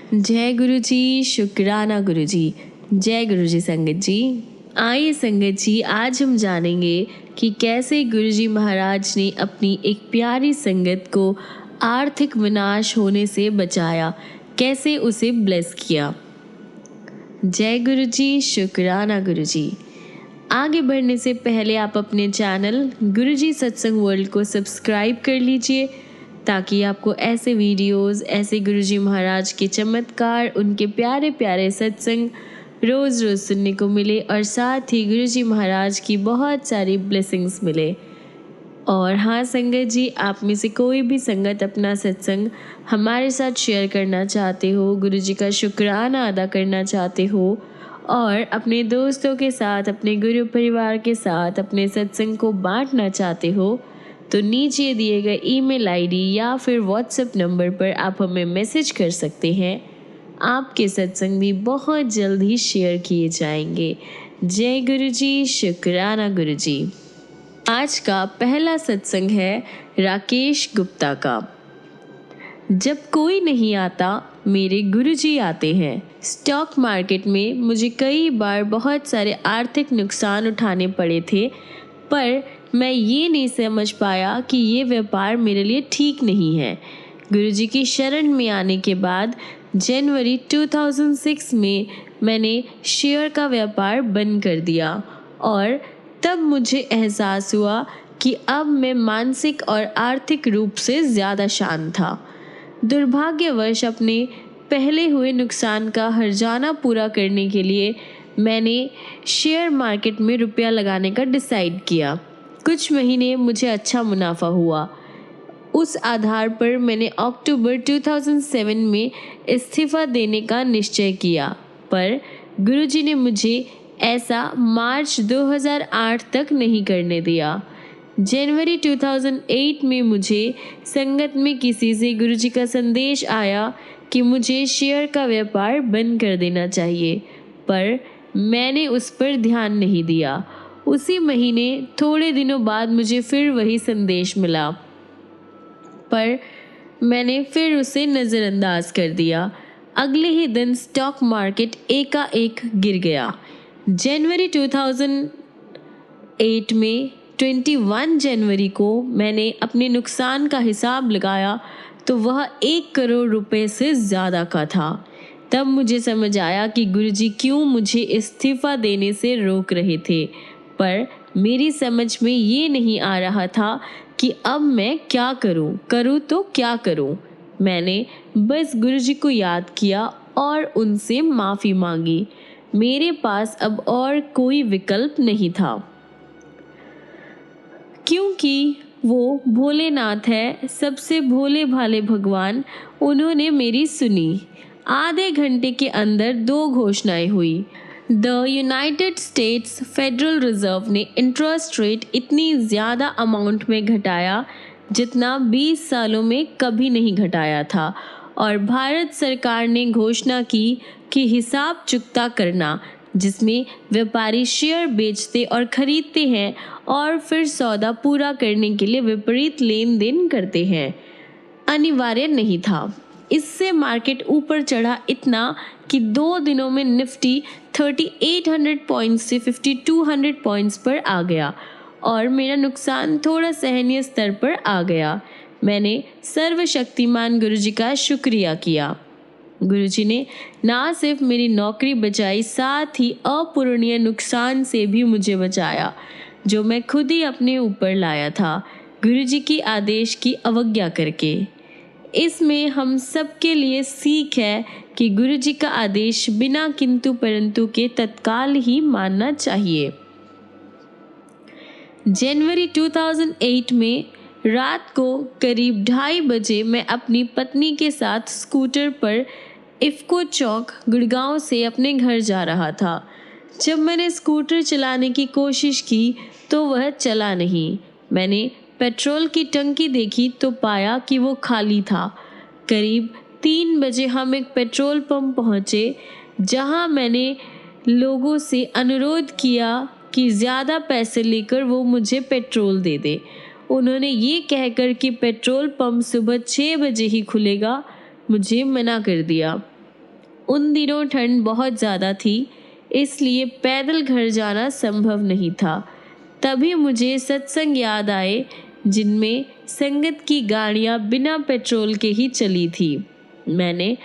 जय गुरु जी, शुक्राना गुरु जी। जय गुरु जी संगत जी। आइए संगत जी, आज हम जानेंगे कि कैसे गुरु जी महाराज ने अपनी एक प्यारी संगत को आर्थिक विनाश होने से बचाया, कैसे उसे ब्लेस किया। जय गुरु जी, शुक्राना गुरु जी। आगे बढ़ने से पहले आप अपने चैनल गुरु जी सत्संग वर्ल्ड को सब्सक्राइब कर लीजिए, ताकि आपको ऐसे वीडियोस, ऐसे गुरुजी महाराज के चमत्कार, उनके प्यारे प्यारे सत्संग रोज़ रोज़ सुनने को मिले और साथ ही गुरुजी महाराज की बहुत सारी ब्लेसिंग्स मिले। और हाँ संगत जी, आप में से कोई भी संगत अपना सत्संग हमारे साथ शेयर करना चाहते हो, गुरुजी का शुक्राना अदा करना चाहते हो और अपने दोस्तों के साथ, अपने गुरु परिवार के साथ अपने सत्संग को बांटना चाहते हो, तो नीचे दिए गए ईमेल आईडी या फिर व्हाट्सएप नंबर पर आप हमें मैसेज कर सकते हैं। आपके सत्संग भी बहुत जल्द ही शेयर किए जाएंगे। जय गुरु जी, शुक्राना गुरु जी। आज का पहला सत्संग है राकेश गुप्ता का। जब कोई नहीं आता, मेरे गुरुजी आते हैं। स्टॉक मार्केट में मुझे कई बार बहुत सारे आर्थिक नुकसान उठाने पड़े थे, पर मैं ये नहीं समझ पाया कि ये व्यापार मेरे लिए ठीक नहीं है। गुरुजी की शरण में आने के बाद जनवरी 2006 में मैंने शेयर का व्यापार बंद कर दिया और तब मुझे एहसास हुआ कि अब मैं मानसिक और आर्थिक रूप से ज़्यादा शांत था। दुर्भाग्यवश अपने पहले हुए नुकसान का हर्जाना पूरा करने के लिए मैंने शेयर मार्केट में रुपया लगाने का डिसाइड किया। कुछ महीने मुझे अच्छा मुनाफा हुआ। उस आधार पर मैंने अक्टूबर 2007 में इस्तीफ़ा देने का निश्चय किया, पर गुरुजी ने मुझे ऐसा मार्च 2008 तक नहीं करने दिया। जनवरी 2008 में मुझे संगत में किसी से गुरुजी का संदेश आया कि मुझे शेयर का व्यापार बंद कर देना चाहिए, पर मैंने उस पर ध्यान नहीं दिया। उसी महीने थोड़े दिनों बाद मुझे फिर वही संदेश मिला, पर मैंने फिर उसे नज़रअंदाज कर दिया। अगले ही दिन स्टॉक मार्केट एकाएक गिर गया। जनवरी 2008 में 21 जनवरी को मैंने अपने नुकसान का हिसाब लगाया तो वह 1 करोड़ रुपए से ज़्यादा का था। तब मुझे समझ आया कि गुरुजी क्यों मुझे इस्तीफ़ा देने से रोक रहे थे, पर मेरी समझ में ये नहीं आ रहा था कि अब मैं क्या करूं तो क्या करूं। मैंने बस गुरुजी को याद किया और उनसे माफ़ी मांगी। मेरे पास अब और कोई विकल्प नहीं था, क्योंकि वो भोलेनाथ है, सबसे भोले भाले भगवान। उन्होंने मेरी सुनी। आधे घंटे के अंदर 2 घोषणाएं हुई। The United states federal reserve ने इंटरेस्ट रेट इतनी ज़्यादा अमाउंट में घटाया जितना 20 सालों में कभी नहीं घटाया था, और भारत सरकार ने घोषणा की कि हिसाब चुकता करना, जिसमें व्यापारी शेयर बेचते और खरीदते हैं और फिर सौदा पूरा करने के लिए विपरीत लेन देन करते हैं, अनिवार्य नहीं था। इससे मार्केट ऊपर चढ़ा इतना कि 2 दिनों में निफ्टी 3800 पॉइंट्स से 5200 पॉइंट्स पर आ गया और मेरा नुकसान थोड़ा सहनीय स्तर पर आ गया। मैंने सर्वशक्तिमान गुरुजी का शुक्रिया किया। गुरुजी ने ना सिर्फ मेरी नौकरी बचाई, साथ ही अपूरणीय नुकसान से भी मुझे बचाया, जो मैं खुद ही अपने ऊपर लाया था, गुरुजी की आदेश की अवज्ञा करके। इसमें हम सबके लिए सीख है कि गुरुजी का आदेश बिना किंतु परंतु के तत्काल ही मानना चाहिए। जनवरी 2008 में रात को करीब 2:30 बजे मैं अपनी पत्नी के साथ स्कूटर पर इफ़को चौक, गुड़गांव से अपने घर जा रहा था। जब मैंने स्कूटर चलाने की कोशिश की तो वह चला नहीं। मैंने पेट्रोल की टंकी देखी तो पाया कि वो खाली था। करीब 3 बजे हम एक पेट्रोल पंप पहुँचे, जहाँ मैंने लोगों से अनुरोध किया कि ज़्यादा पैसे लेकर वो मुझे पेट्रोल दे दे। उन्होंने ये कहकर कि पेट्रोल पंप सुबह 6 बजे ही खुलेगा, मुझे मना कर दिया। उन दिनों ठंड बहुत ज़्यादा थी, इसलिए पैदल घर जाना संभव नहीं था। तभी मुझे सत्संग याद आए जिनमें संगत की गाड़ियाँ बिना पेट्रोल के ही चली थी। मैंने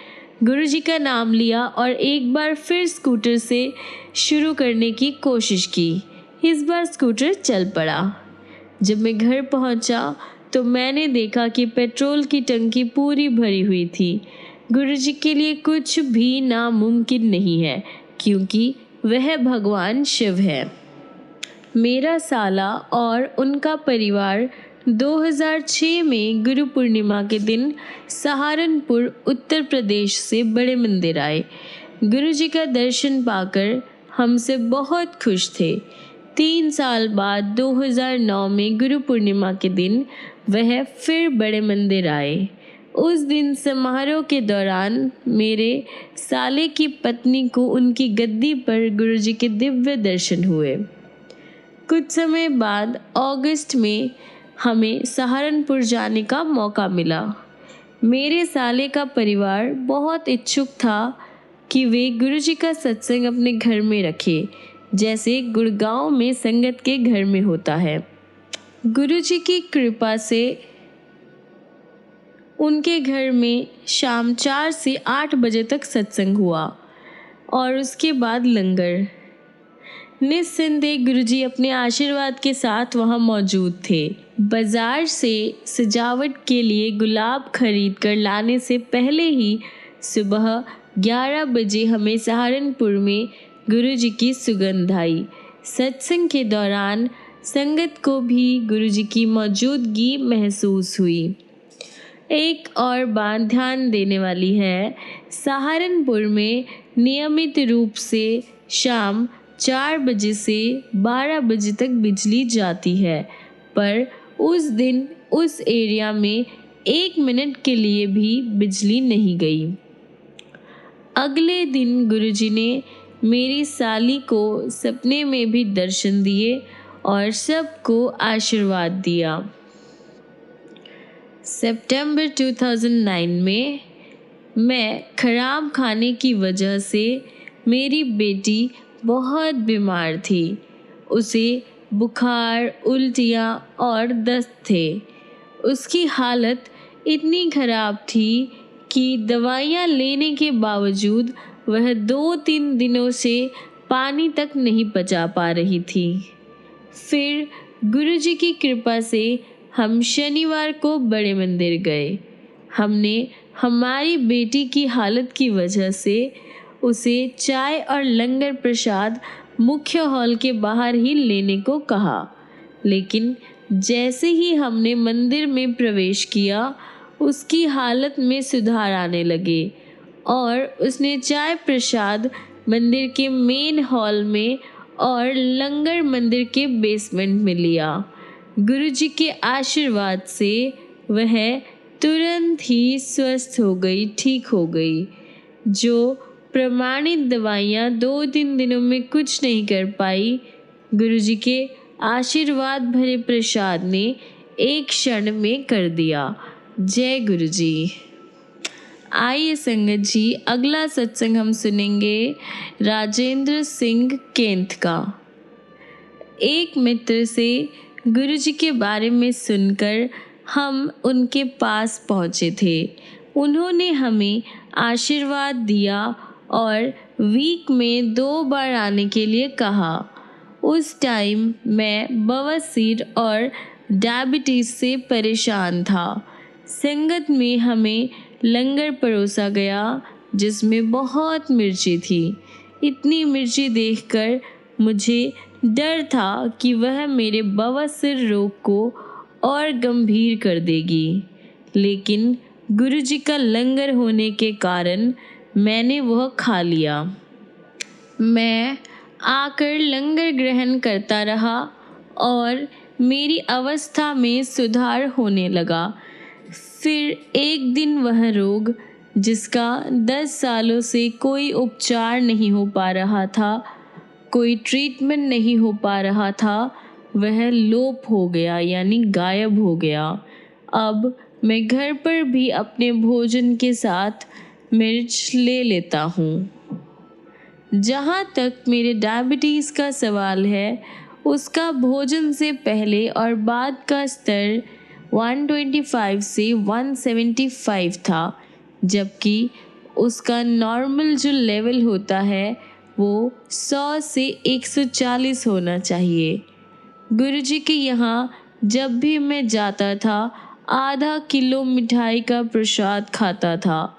गुरुजी का नाम लिया और एक बार फिर स्कूटर से शुरू करने की कोशिश की। इस बार स्कूटर चल पड़ा। जब मैं घर पहुंचा तो मैंने देखा कि पेट्रोल की टंकी पूरी भरी हुई थी। गुरुजी के लिए कुछ भी नामुमकिन नहीं है, क्योंकि वह भगवान शिव है। मेरा साला और उनका परिवार 2006 में गुरु पूर्णिमा के दिन सहारनपुर उत्तर प्रदेश से बड़े मंदिर आए। गुरुजी का दर्शन पाकर हमसे बहुत खुश थे। 3 साल बाद 2009 में गुरु पूर्णिमा के दिन वह फिर बड़े मंदिर आए। उस दिन समारोह के दौरान मेरे साले की पत्नी को उनकी गद्दी पर गुरुजी के दिव्य दर्शन हुए। कुछ समय बाद अगस्त में हमें सहारनपुर जाने का मौका मिला। मेरे साले का परिवार बहुत इच्छुक था कि वे गुरुजी का सत्संग अपने घर में रखें, जैसे गुड़गांव में संगत के घर में होता है। गुरुजी की कृपा से उनके घर में शाम 4 से 8 बजे तक सत्संग हुआ और उसके बाद लंगर। निस्संदेह गुरुजी अपने आशीर्वाद के साथ वहाँ मौजूद थे। बाजार से सजावट के लिए गुलाब खरीद कर लाने से पहले ही सुबह 11 बजे हमें सहारनपुर में गुरुजी की सुगंध आई। सत्संग के दौरान संगत को भी गुरुजी की मौजूदगी महसूस हुई। एक और बात ध्यान देने वाली है, सहारनपुर में नियमित रूप से शाम 4 बजे से 12 बजे तक बिजली जाती है, पर उस दिन उस एरिया में 1 मिनट के लिए भी बिजली नहीं गई। अगले दिन गुरुजी ने मेरी साली को सपने में भी दर्शन दिए और सबको आशीर्वाद दिया। सितंबर 2009 में मैं खराब खाने की वजह से मेरी बेटी बहुत बीमार थी। उसे बुखार, उल्टियाँ और दस्त थे। उसकी हालत इतनी ख़राब थी कि दवाइयाँ लेने के बावजूद वह 2-3 दिनों से पानी तक नहीं पचा पा रही थी। फिर गुरुजी की कृपा से हम शनिवार को बड़े मंदिर गए। हमने हमारी बेटी की हालत की वजह से उसे चाय और लंगर प्रसाद मुख्य हॉल के बाहर ही लेने को कहा, लेकिन जैसे ही हमने मंदिर में प्रवेश किया उसकी हालत में सुधार आने लगे और उसने चाय प्रसाद मंदिर के मेन हॉल में और लंगर मंदिर के बेसमेंट में लिया। गुरुजी के आशीर्वाद से वह तुरंत ही स्वस्थ हो गई, ठीक हो गई। जो प्रमाणित दवाइयाँ 2-3 दिनों में कुछ नहीं कर पाई, गुरुजी के आशीर्वाद भरे प्रसाद ने एक क्षण में कर दिया। जय गुरुजी। आइए संगत जी, अगला सत्संग हम सुनेंगे राजेंद्र सिंह केंत का। एक मित्र से गुरुजी के बारे में सुनकर हम उनके पास पहुँचे थे। उन्होंने हमें आशीर्वाद दिया और वीक में 2 बार आने के लिए कहा। उस टाइम मैं बवासीर और डायबिटीज़ से परेशान था। संगत में हमें लंगर परोसा गया जिसमें बहुत मिर्ची थी। इतनी मिर्ची देखकर मुझे डर था कि वह मेरे बवासीर रोग को और गंभीर कर देगी, लेकिन गुरुजी का लंगर होने के कारण मैंने वह खा लिया। मैं आकर लंगर ग्रहण करता रहा और मेरी अवस्था में सुधार होने लगा। फिर एक दिन वह रोग, जिसका 10 सालों से कोई उपचार नहीं हो पा रहा था, कोई ट्रीटमेंट नहीं हो पा रहा था, वह लोप हो गया, यानी गायब हो गया। अब मैं घर पर भी अपने भोजन के साथ मिर्च ले लेता हूँ। जहाँ तक मेरे डायबिटीज़ का सवाल है, उसका भोजन से पहले और बाद का स्तर 125 से 175 था, जबकि उसका नॉर्मल जो लेवल होता है वो 100 से 140 होना चाहिए। गुरुजी के यहाँ जब भी मैं जाता था, आधा किलो मिठाई का प्रसाद खाता था।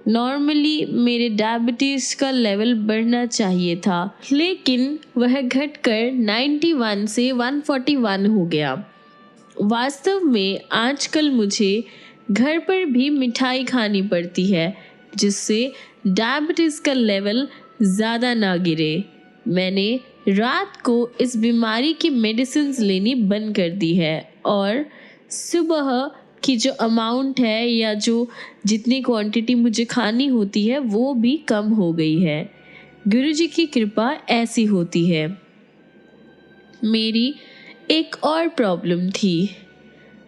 नॉर्मली मेरे डायबिटीज़ का लेवल बढ़ना चाहिए था, लेकिन वह घटकर 91 से 141 हो गया। वास्तव में आजकल मुझे घर पर भी मिठाई खानी पड़ती है, जिससे डायबिटीज़ का लेवल ज़्यादा ना गिरे। मैंने रात को इस बीमारी की मेडिसिन्स लेनी बंद कर दी है और सुबह की जो अमाउंट है या जो जितनी क्वांटिटी मुझे खानी होती है वो भी कम हो गई है। गुरुजी की कृपा ऐसी होती है। मेरी एक और प्रॉब्लम थी,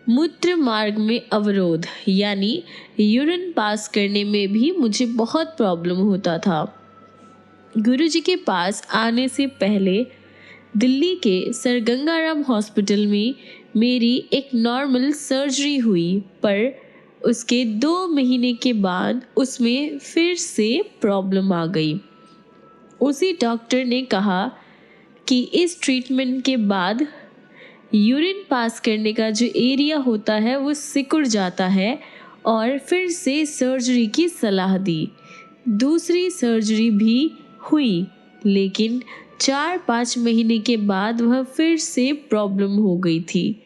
मूत्र मार्ग में अवरोध, यानी यूरिन पास करने में भी मुझे बहुत प्रॉब्लम होता था। गुरुजी के पास आने से पहले दिल्ली के सर गंगाराम हॉस्पिटल में मेरी एक नॉर्मल सर्जरी हुई, पर उसके 2 महीने के बाद उसमें फिर से प्रॉब्लम आ गई। उसी डॉक्टर ने कहा कि इस ट्रीटमेंट के बाद यूरिन पास करने का जो एरिया होता है वो सिकुड़ जाता है और फिर से सर्जरी की सलाह दी। दूसरी सर्जरी भी हुई, लेकिन 4-5 महीने के बाद वह फिर से प्रॉब्लम हो गई थी।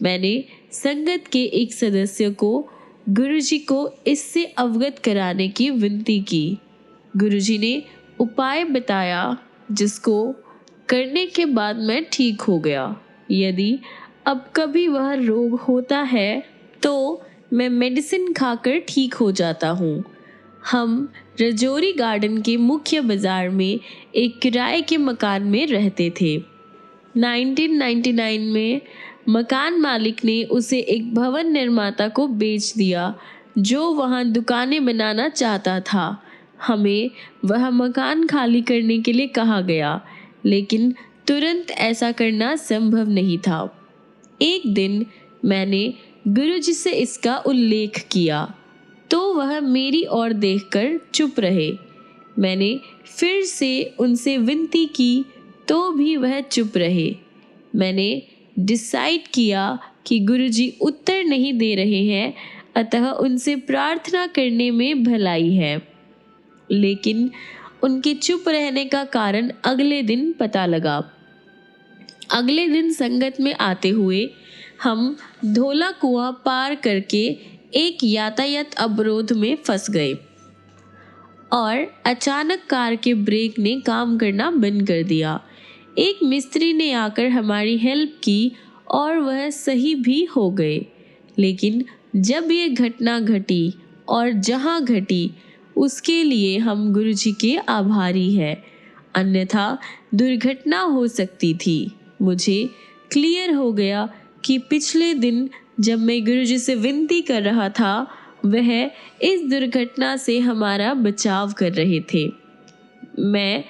मैंने संगत के एक सदस्य को गुरुजी को इससे अवगत कराने की विनती की। गुरुजी ने उपाय बताया, जिसको करने के बाद मैं ठीक हो गया। यदि अब कभी वह रोग होता है तो मैं मेडिसिन खाकर ठीक हो जाता हूँ। हम रजौरी गार्डन के मुख्य बाजार में एक किराए के मकान में रहते थे। 1999 में मकान मालिक ने उसे एक भवन निर्माता को बेच दिया, जो वहां दुकानें बनाना चाहता था। हमें वह मकान खाली करने के लिए कहा गया, लेकिन तुरंत ऐसा करना संभव नहीं था। एक दिन मैंने गुरुजी से इसका उल्लेख किया, तो वह मेरी ओर देखकर चुप रहे। मैंने फिर से उनसे विनती की, तो भी वह चुप रहे। मैंने डिसाइड किया कि गुरुजी उत्तर नहीं दे रहे हैं, अतः उनसे प्रार्थना करने में भलाई है। लेकिन उनके चुप रहने का कारण अगले दिन पता लगा। अगले दिन संगत में आते हुए हम धोला कुआं पार करके एक यातायात अवरोध में फंस गए और अचानक कार के ब्रेक ने काम करना बंद कर दिया। एक मिस्त्री ने आकर हमारी हेल्प की और वह सही भी हो गए। लेकिन जब ये घटना घटी और जहाँ घटी, उसके लिए हम गुरुजी के आभारी हैं, अन्यथा दुर्घटना हो सकती थी। मुझे क्लियर हो गया कि पिछले दिन जब मैं गुरुजी से विनती कर रहा था, वह इस दुर्घटना से हमारा बचाव कर रहे थे। मैं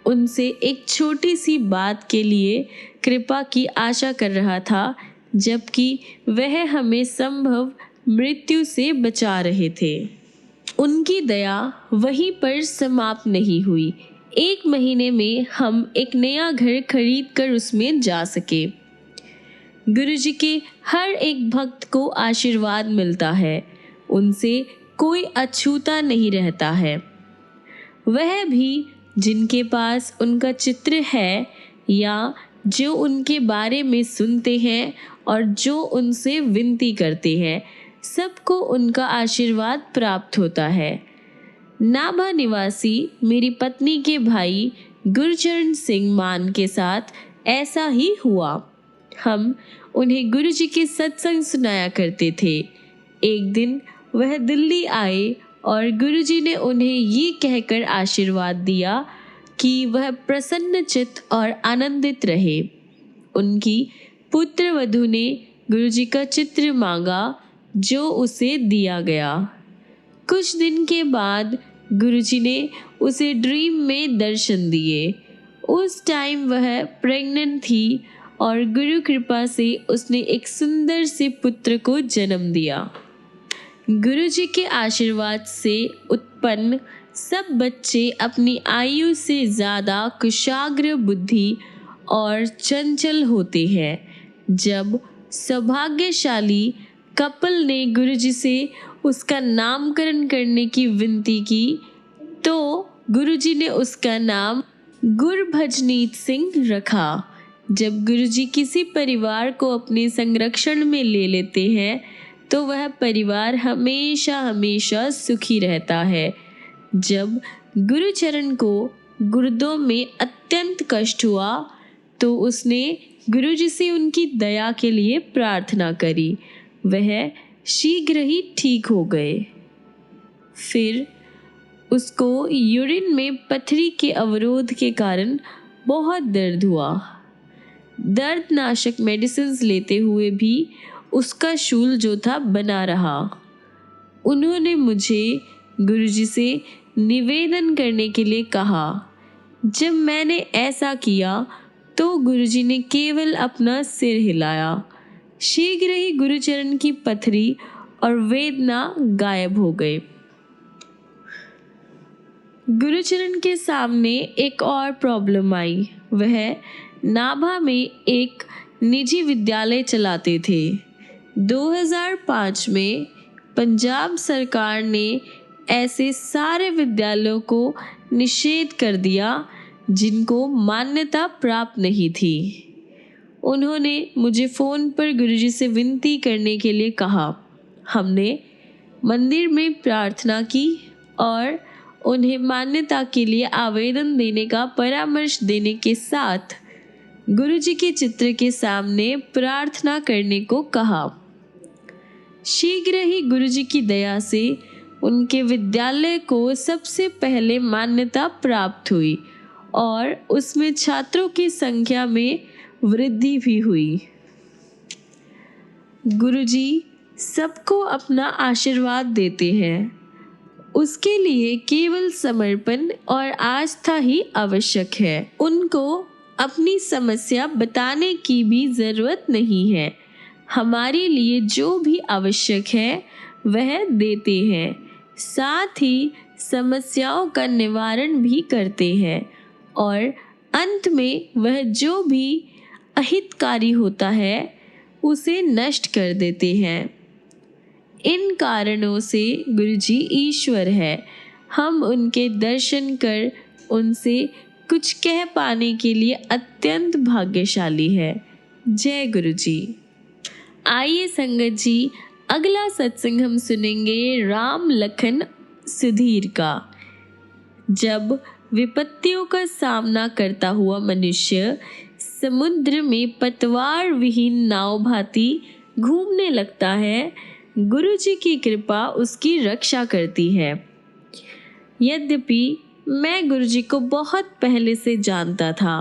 उनसे एक छोटी सी बात के लिए कृपा की आशा कर रहा था, जबकि वह हमें संभव मृत्यु से बचा रहे थे। उनकी दया वहीं पर समाप्त नहीं हुई। 1 महीने में हम एक नया घर खरीद कर उसमें जा सके। गुरुजी के हर एक भक्त को आशीर्वाद मिलता है, उनसे कोई अछूता नहीं रहता है। वह भी जिनके पास उनका चित्र है या जो उनके बारे में सुनते हैं और जो उनसे विनती करते हैं, सबको उनका आशीर्वाद प्राप्त होता है। नाभा निवासी मेरी पत्नी के भाई गुरचरण सिंह मान के साथ ऐसा ही हुआ। हम उन्हें गुरुजी के सत्संग सुनाया करते थे। एक दिन वह दिल्ली आए और गुरुजी ने उन्हें ये कहकर आशीर्वाद दिया कि वह प्रसन्नचित्त और आनंदित रहे। उनकी पुत्र वधू ने गुरुजी का चित्र मांगा, जो उसे दिया गया। कुछ दिन के बाद गुरुजी ने उसे ड्रीम में दर्शन दिए। उस टाइम वह प्रेग्नेंट थी और गुरु कृपा से उसने एक सुंदर से पुत्र को जन्म दिया। गुरुजी के आशीर्वाद से उत्पन्न सब बच्चे अपनी आयु से ज़्यादा कुशाग्र बुद्धि और चंचल होते हैं। जब सौभाग्यशाली कपल ने गुरुजी से उसका नामकरण करने की विनती की तो गुरुजी ने उसका नाम गुरभजनीत सिंह रखा। जब गुरुजी किसी परिवार को अपने संरक्षण में ले लेते हैं तो वह परिवार हमेशा हमेशा सुखी रहता है। जब गुरुचरण को गुर्दों में अत्यंत कष्ट हुआ तो उसने गुरुजी से उनकी दया के लिए प्रार्थना करी। वह शीघ्र ही ठीक हो गए। फिर उसको यूरिन में पथरी के अवरोध के कारण बहुत दर्द हुआ। दर्दनाशक मेडिसिन लेते हुए भी उसका शूल जो था बना रहा। उन्होंने मुझे गुरुजी से निवेदन करने के लिए कहा। जब मैंने ऐसा किया तो गुरुजी ने केवल अपना सिर हिलाया। शीघ्र ही गुरुचरण की पथरी और वेदना गायब हो गए। गुरुचरण के सामने एक और प्रॉब्लम आई। वह नाभा में एक निजी विद्यालय चलाते थे। 2005 में पंजाब सरकार ने ऐसे सारे विद्यालयों को निषेध कर दिया जिनको मान्यता प्राप्त नहीं थी। उन्होंने मुझे फ़ोन पर गुरुजी से विनती करने के लिए कहा। हमने मंदिर में प्रार्थना की और उन्हें मान्यता के लिए आवेदन देने का परामर्श देने के साथ गुरुजी के चित्र के सामने प्रार्थना करने को कहा। शीघ्र ही गुरुजी की दया से उनके विद्यालय को सबसे पहले मान्यता प्राप्त हुई और उसमें छात्रों की संख्या में वृद्धि भी हुई। गुरुजी सबको अपना आशीर्वाद देते हैं। उसके लिए केवल समर्पण और आस्था ही आवश्यक है। उनको अपनी समस्या बताने की भी ज़रूरत नहीं है। हमारे लिए जो भी आवश्यक है वह देते हैं। साथ ही समस्याओं का निवारण भी करते हैं और अंत में वह जो भी अहितकारी होता है उसे नष्ट कर देते हैं। इन कारणों से गुरुजी ईश्वर है। हम उनके दर्शन कर उनसे कुछ कह पाने के लिए अत्यंत भाग्यशाली है। जय गुरुजी। आइए संगत जी, अगला सत्संग हम सुनेंगे राम लखन सुधीर का। जब विपत्तियों का सामना करता हुआ मनुष्य समुद्र में पतवार विहीन नाव भांति घूमने लगता है, गुरुजी की कृपा उसकी रक्षा करती है। यद्यपि मैं गुरुजी को बहुत पहले से जानता था।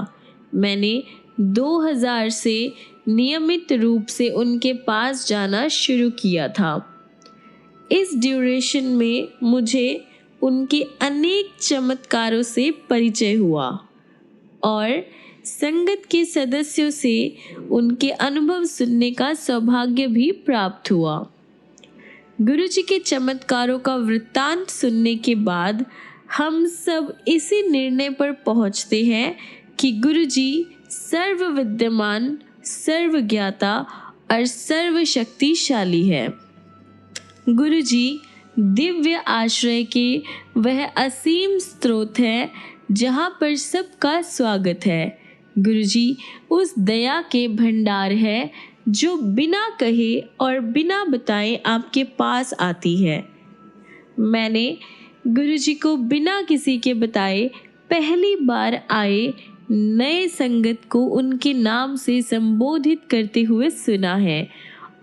मैंने 2000 से नियमित रूप से उनके पास जाना शुरू किया था। इस ड्यूरेशन में मुझे उनके अनेक चमत्कारों से परिचय हुआ और संगत के सदस्यों से उनके अनुभव सुनने का सौभाग्य भी प्राप्त हुआ। गुरुजी के चमत्कारों का वृत्तांत सुनने के बाद हम सब इसी निर्णय पर पहुंचते हैं कि गुरुजी सर्वविद्यमान, सर्वज्ञाता और सर्वशक्तिशाली है। गुरुजी दिव्य आश्रय के वह असीम स्रोत है जहाँ पर सबका स्वागत है। गुरुजी उस दया के भंडार है जो बिना कहे और बिना बताए आपके पास आती है। मैंने गुरुजी को बिना किसी के बताए पहली बार आए नए संगत को उनके नाम से संबोधित करते हुए सुना है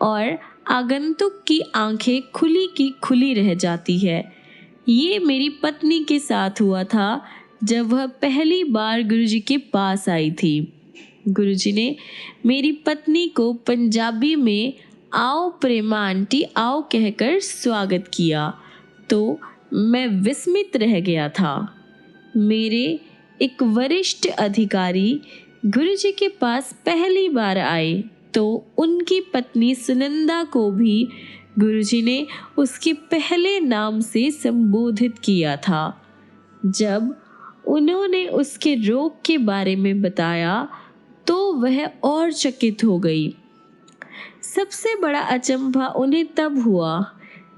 और आगंतुक की आंखें खुली की खुली रह जाती है। ये मेरी पत्नी के साथ हुआ था जब वह पहली बार गुरुजी के पास आई थी। गुरुजी ने मेरी पत्नी को पंजाबी में आओ प्रेमा आंटी आओ कहकर स्वागत किया तो मैं विस्मित रह गया था। मेरे एक वरिष्ठ अधिकारी गुरुजी के पास पहली बार आए तो उनकी पत्नी सुनंदा को भी गुरुजी ने उसके पहले नाम से संबोधित किया था। जब उन्होंने उसके रोग के बारे में बताया तो वह और चकित हो गई। सबसे बड़ा अचंभा उन्हें तब हुआ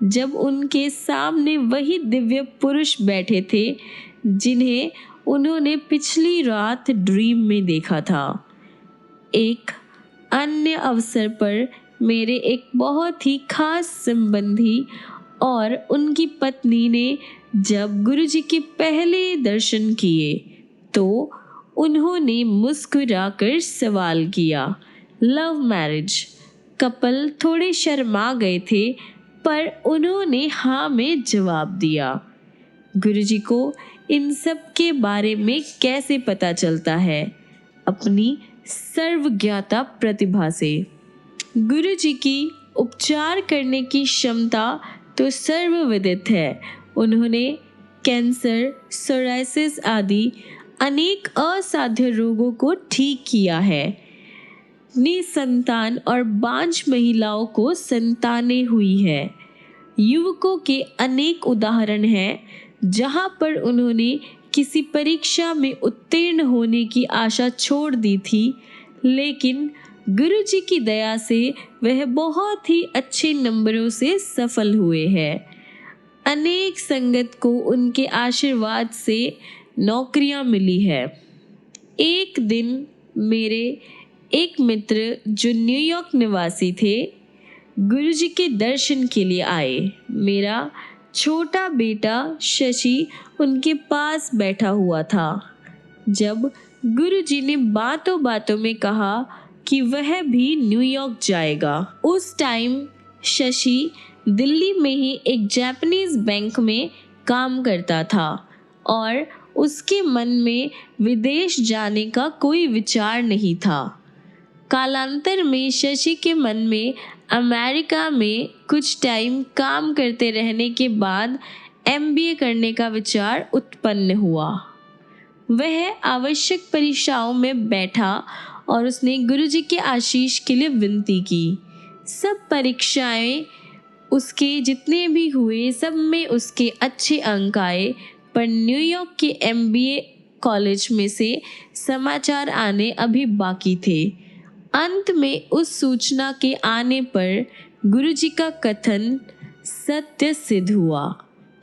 जब उनके सामने वही दिव्य पुरुष बैठे थे जिन्हें उन्होंने पिछली रात ड्रीम में देखा था। एक अन्य अवसर पर मेरे एक बहुत ही खास संबंधी और उनकी पत्नी ने जब गुरुजी के पहले दर्शन किए तो उन्होंने मुस्कुराकर सवाल किया, लव मैरिज? कपल थोड़े शर्मा गए थे पर उन्होंने हाँ में जवाब दिया। गुरुजी को इन सब के बारे में कैसे पता चलता है? अपनी सर्वज्ञता प्रतिभा से। गुरुजी की उपचार करने की क्षमता तो सर्वविदित है। उन्होंने कैंसर, सोराइसिस आदि अनेक असाध्य रोगों को ठीक किया है। निसंतान और बांझ महिलाओं को संतानें हुई है। युवकों के अनेक उदाहरण हैं जहां पर उन्होंने किसी परीक्षा में उत्तीर्ण होने की आशा छोड़ दी थी, लेकिन गुरुजी की दया से वह बहुत ही अच्छे नंबरों से सफल हुए हैं। अनेक संगत को उनके आशीर्वाद से नौकरियां मिली है। एक दिन मेरे एक मित्र जो न्यूयॉर्क निवासी थे गुरुजी के दर्शन के लिए आए। मेरा छोटा बेटा शशि उनके पास बैठा हुआ था। जब गुरुजी ने बातों बातों में कहा कि वह भी न्यूयॉर्क जाएगा। उस टाइम शशि दिल्ली में ही एक जापानीज बैंक में काम करता था और उसके मन में विदेश जाने का कोई विचार नहीं था। कालांतर में शशि के मन में अमेरिका में कुछ टाइम काम करते रहने के बाद एमबीए करने का विचार उत्पन्न हुआ। वह आवश्यक परीक्षाओं में बैठा और उसने गुरुजी के आशीष के लिए विनती की। सब परीक्षाएं उसके जितने भी हुए सब में उसके अच्छे अंक आए, पर न्यूयॉर्क के एमबीए कॉलेज में से समाचार आने अभी बाकी थे। अंत में उस सूचना के आने पर गुरुजी का कथन सत्य सिद्ध हुआ।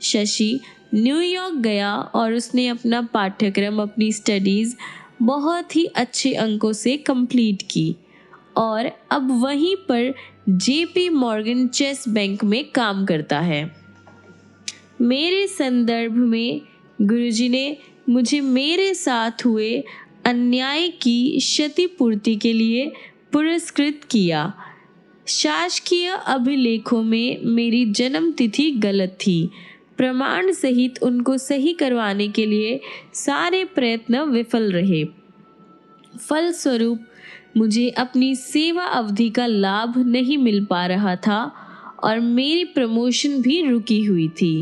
शशि न्यूयॉर्क गया और उसने अपना पाठ्यक्रम, अपनी स्टडीज़ बहुत ही अच्छे अंकों से कंप्लीट की और अब वहीं पर जेपी मॉर्गन चेस बैंक में काम करता है। मेरे संदर्भ में गुरुजी ने मुझे मेरे साथ हुए अन्याय की क्षतिपूर्ति के लिए पुरस्कृत किया। शासकीय अभिलेखों में मेरी जन्म तिथि गलत थी। प्रमाण सहित उनको सही करवाने के लिए सारे प्रयत्न विफल रहे। फलस्वरूप मुझे अपनी सेवा अवधि का लाभ नहीं मिल पा रहा था और मेरी प्रमोशन भी रुकी हुई थी।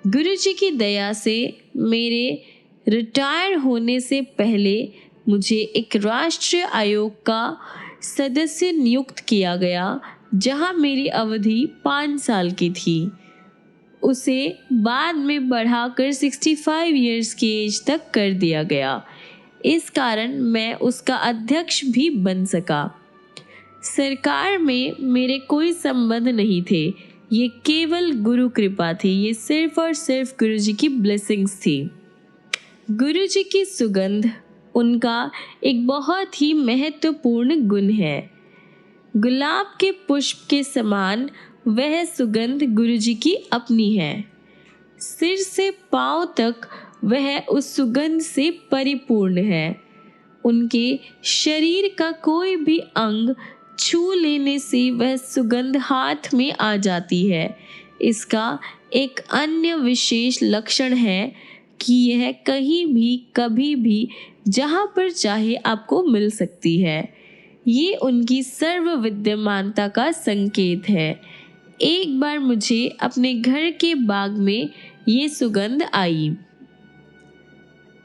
गुरुजी की दया से मेरे रिटायर होने से पहले मुझे एक राष्ट्रीय आयोग का सदस्य नियुक्त किया गया जहां मेरी अवधि 5 साल की थी। उसे बाद में बढ़ाकर 65 इयर्स की एज तक कर दिया गया। इस कारण मैं उसका अध्यक्ष भी बन सका। सरकार में मेरे कोई संबंध नहीं थे, ये केवल गुरु कृपा थी। ये सिर्फ और सिर्फ गुरुजी की ब्लेसिंग्स थी। गुरुजी की सुगंध उनका एक बहुत ही महत्वपूर्ण गुण है। गुलाब के पुष्प के समान वह सुगंध गुरुजी की अपनी है। सिर से पांव तक वह उस सुगंध से परिपूर्ण है। उनके शरीर का कोई भी अंग छू लेने से वह सुगंध हाथ में आ जाती है। इसका एक अन्य विशेष लक्षण है कि यह कहीं भी कभी भी जहाँ पर चाहे आपको मिल सकती है। ये उनकी सर्व विद्यमानता का संकेत है। एक बार मुझे अपने घर के बाग में ये सुगंध आई।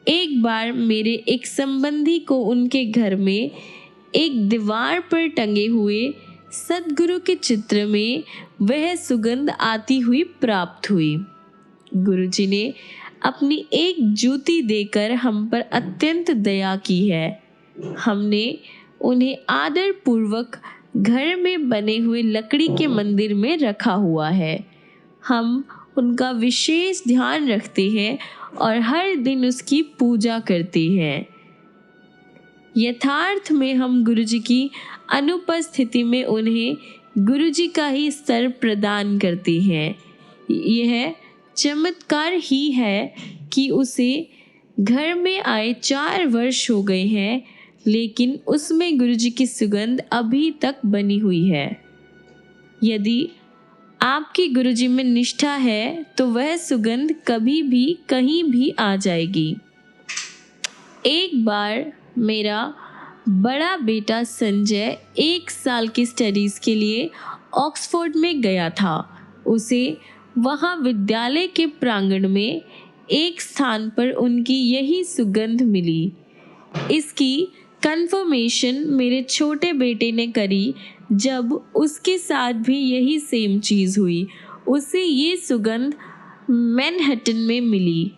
एक बार मेरे एक संबंधी को उनके घर में एक दीवार पर टंगे हुए सद्गुरु के चित्र में वह सुगंध आती हुई प्राप्त हुई। गुरुजी ने अपनी एक जूती देकर हम पर अत्यंत दया की है। हमने उन्हें आदर पूर्वक घर में बने हुए लकड़ी के मंदिर में रखा हुआ है। हम उनका विशेष ध्यान रखते हैं और हर दिन उसकी पूजा करते हैं। यथार्थ में हम गुरुजी की अनुपस्थिति में उन्हें गुरुजी का ही स्तर प्रदान करते हैं। यह चमत्कार ही है कि उसे घर में आए 4 वर्ष हो गए हैं, लेकिन उसमें गुरुजी की सुगंध अभी तक बनी हुई है। यदि आपकी गुरुजी में निष्ठा है तो वह सुगंध कभी भी कहीं भी आ जाएगी। एक बार मेरा बड़ा बेटा संजय 1 साल की स्टडीज़ के लिए ऑक्सफोर्ड में गया था। उसे वहाँ विद्यालय के प्रांगण में एक स्थान पर उनकी यही सुगंध मिली। इसकी कंफर्मेशन मेरे छोटे बेटे ने करी जब उसके साथ भी यही सेम चीज़ हुई। उसे ये सुगंध मैनहट्टन में मिली।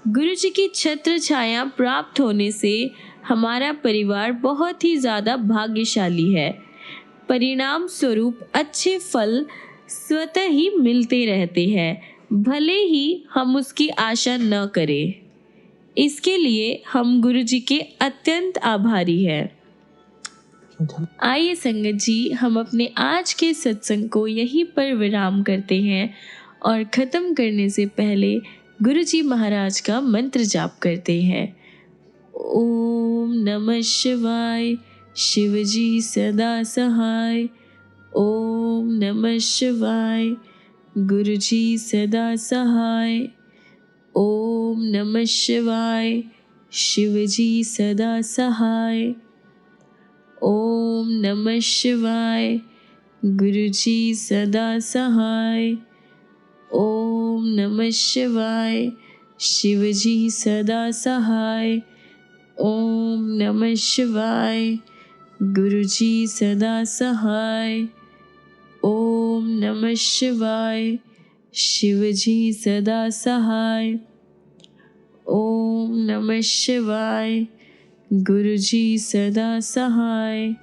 गुरुजी की छत्र छाया प्राप्त होने से हमारा परिवार बहुत ही ज़्यादा भाग्यशाली है। परिणाम स्वरूप अच्छे फल स्वतः ही मिलते रहते हैं, भले ही हम उसकी आशा न करें। इसके लिए हम गुरुजी के अत्यंत आभारी हैं। आइए संगत जी, हम अपने आज के सत्संग को यहीं पर विराम करते हैं और ख़त्म करने से पहले गुरुजी महाराज का मंत्र जाप करते हैं। ओम नमः शिवाय, शिवजी सदा सहाय। ओम नमः शिवाय, गुरुजी सदा सहाय। ओम नमः शिवाय, शिवजी सदा सहाय। ओम नमः शिवाय, गुरुजी सदा सहाय। ओम नमः शिवाय, शिवजी सदा सहाय। ओम नमः शिवाय, गुरुजी सदा सहाय। ओम नमः शिवाय, शिवजी सदा सहाय। ओम नमः शिवाय, गुरुजी सदा सहाय।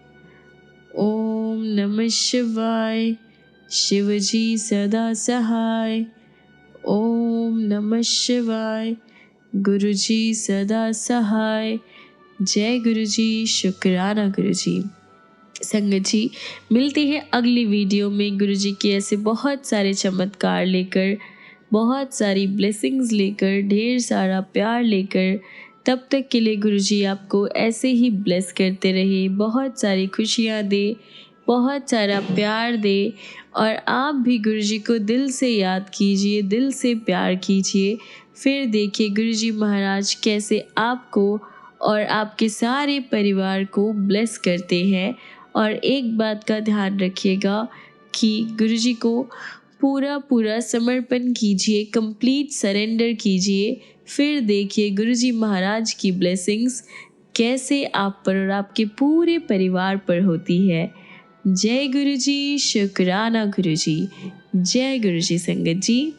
ओम नमः शिवाय, शिवजी सदा सहाय। ओम नमः शिवाय, गुरुजी सदा सहाय। जय गुरुजी, शुक्राना गुरुजी। संगत जी, मिलते हैं अगली वीडियो में गुरुजी के ऐसे बहुत सारे चमत्कार लेकर, बहुत सारी ब्लेसिंग्स लेकर, ढेर सारा प्यार लेकर। तब तक के लिए गुरुजी आपको ऐसे ही ब्लेस करते रहे, बहुत सारी खुशियाँ दे, बहुत सारा प्यार दे और आप भी गुरुजी को दिल से याद कीजिए, दिल से प्यार कीजिए। फिर देखिए गुरुजी महाराज कैसे आपको और आपके सारे परिवार को ब्लेस करते हैं। और एक बात का ध्यान रखिएगा कि गुरुजी को पूरा समर्पण कीजिए, कंप्लीट सरेंडर कीजिए। फिर देखिए गुरुजी महाराज की ब्लेसिंग्स कैसे आप पर और आपके पूरे परिवार पर होती है। जय गुरुजी, शुक्राना गुरुजी। जय गुरुजी संगत जी।